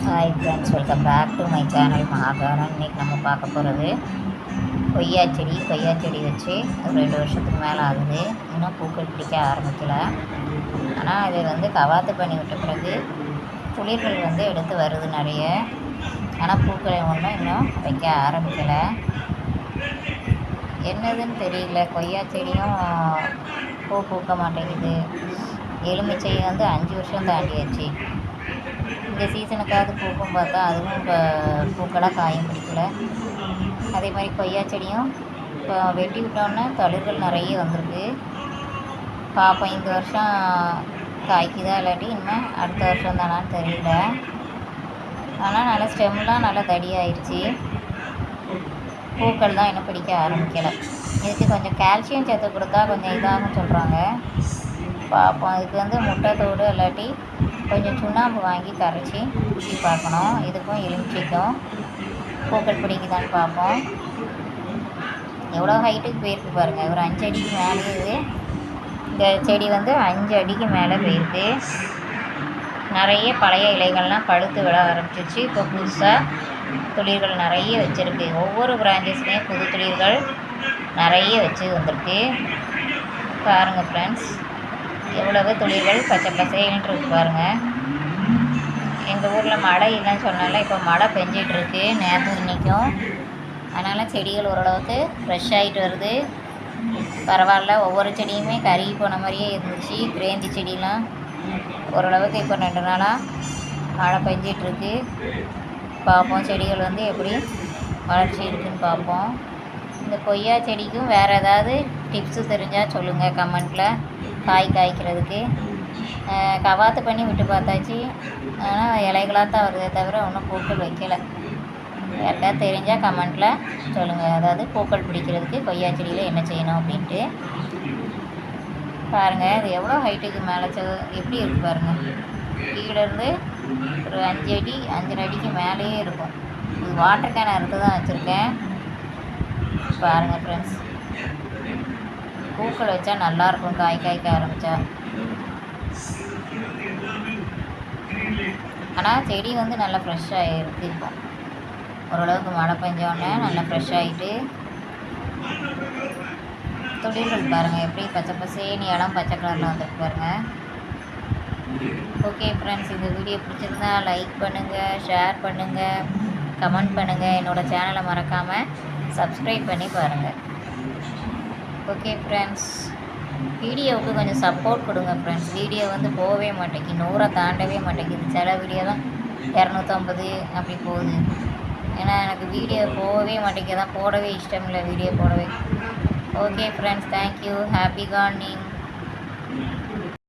Hi friends, welcome back to my channel Mahakaran. இன்றைக்கி நம்ம பார்க்க போகிறது கொய்யா செடி வச்சு ஒரு 2 வருஷத்துக்கு மேலே ஆகுது. இன்னும் பூக்கள் பிடிக்க ஆரம்பிக்கலை. ஆனால் அது வந்து கவாத்து பண்ணி விட்ட பிறகு துளிர்கள் வந்து எடுத்து வருது நிறைய. ஆனால் பூக்களை ஒன்றும் இன்னும் வைக்க ஆரம்பிக்கலை. என்னதுன்னு தெரியல. கொய்யா செடியும் பூ பூக்க மாட்டேங்குது. எலுமிச்சையும் வந்து 5 வருஷம் தாண்டியாச்சு. இந்த சீசனுக்காவது பூக்கும் பார்த்தா அதுவும் இப்போ பூக்களாக காயும் பிடிக்கல. அதே மாதிரி கொய்யா செடியும் இப்போ வெட்டி விட்டோன்னே தளிர்கள் நிறைய வந்திருக்கு. பார்ப்போம் இந்த வருஷம் காய்க்குதா இல்லாட்டி இனிமேல் அடுத்த வருஷம் தானான்னு தெரியல. ஆனால் நல்லா ஸ்டெம்லாம் நல்லா தடியாயிடுச்சு. பூக்கள் தான் இன்னும் பிடிக்க ஆரம்பிக்கலை. இதுக்கு கொஞ்சம் கால்சியம் சேர்த்து கொடுத்தா கொஞ்சம் இதாகும் சொல்கிறாங்க. பார்ப்போம். அதுக்கு வந்து முட்டைத்தோடு இல்லாட்டி கொஞ்சம் சுண்ணாம்பு வாங்கி கரைச்சி ஊற்றி பார்க்கணும். இதுக்கும் எலுமிச்சைக்கும் பூக்கள் பிடிக்குதான்னு பார்ப்போம். எவ்வளோ ஹைட்டுக்கு போயிருக்கு பாருங்கள். ஒரு 5 அடிக்கு மேலே இது. இந்த செடி வந்து 5 அடிக்கு மேலே போயிருக்கு. நிறைய பழைய இலைகள்லாம் பழுத்து விட ஆரம்பிச்சிருச்சு. இப்போ புதுசாக துளிர்கள் நிறைய வச்சுருக்கு. ஒவ்வொரு பிரான்ச்சஸ்லேயும் புது துளிர்கள் நிறைய வச்சு வந்திருக்கு. பாருங்கள் ஃப்ரெண்ட்ஸ், எவ்வளவு துளிர்கள் பச்சை பசேன்னு இருக்கு பாருங்கள். எங்கள் ஊரில் மழை இல்லைன்னு சொன்னால இப்போ மழை பெஞ்சிட்ருக்கு நேற்று இன்றைக்கும். அதனால் செடிகள் ஓரளவுக்கு ஃப்ரெஷ் ஆகிட்டு வருது. பரவாயில்ல. ஒவ்வொரு செடியுமே கருகி போன மாதிரியே இருந்துச்சு. கிரேந்தி செடியெலாம் ஓரளவுக்கு இப்போ 2 நாளாக மழை பெஞ்சிட்ருக்கு. பார்ப்போம் செடிகள் வந்து எப்படி வளர்ச்சி இருக்குதுன்னு பார்ப்போம். இந்த கொய்யா செடிக்கும் வேறு ஏதாவது டிப்ஸு தெரிஞ்சால் சொல்லுங்கள் கமெண்ட்டில். காய்க்கிறதுக்கு கவாத்து பண்ணி விட்டு பார்த்தாச்சு. ஆனால் இலைகளாக தான் வருதே தவிர ஒன்றும் பூக்கள் வைக்கலை. யாருக்காவது தெரிஞ்சால் கமெண்ட்டில் சொல்லுங்கள். அதாவது பூக்கள் பிடிக்கிறதுக்கு கொய்யா செடியில் என்ன செய்யணும் அப்படின்ட்டு. பாருங்கள், இது எவ்வளோ ஹைட்டுக்கு மேலே எப்படி இருக்குது பாருங்கள். கீழேருந்து ஒரு 5 அடி 5.5 அடிக்கு மேலேயே இருக்கும். இது வாட்டர் கேன் அறுத்து தான் வச்சுருக்கேன். பாருங்கள் ஃப்ரெண்ட்ஸ், பூக்கள் வச்சா நல்லாயிருக்கும். காய்க்க ஆரம்பித்தா. ஆனால் செடி வந்து நல்லா ஃப்ரெஷ்ஷாக இருக்குது. இப்போ ஓரளவுக்கு மழை பெஞ்சோடனே நல்லா ஃப்ரெஷ் ஆகிட்டு துளிர்கள் பாருங்கள் எப்படி பச்சை பசேன்னு இடம் பச்சை கலரில் வந்துருக்கு பாருங்கள். ஓகே ஃப்ரெண்ட்ஸ், இந்த வீடியோ பிடிச்சிருந்தா லைக் பண்ணுங்கள், ஷேர் பண்ணுங்கள், கமெண்ட் பண்ணுங்கள். என்னோடய சேனலை மறக்காமல் சப்ஸ்கிரைப் பண்ணி பாருங்கள். ஓகே ஃப்ரெண்ட்ஸ், வீடியோவுக்கு கொஞ்சம் சப்போர்ட் கொடுங்க ஃப்ரெண்ட்ஸ். வீடியோ வந்து போகவே மாட்டேங்குது, 100 தாண்டவே மாட்டேங்குது. சில வீடியோ தான் 250 அப்படி போகுது. ஏன்னா எனக்கு வீடியோ போகவே மாட்டேங்குது. தான் போடவே இஷ்டம் இல்லை வீடியோ போடவே. Okay friends, thank you. Happy gardening.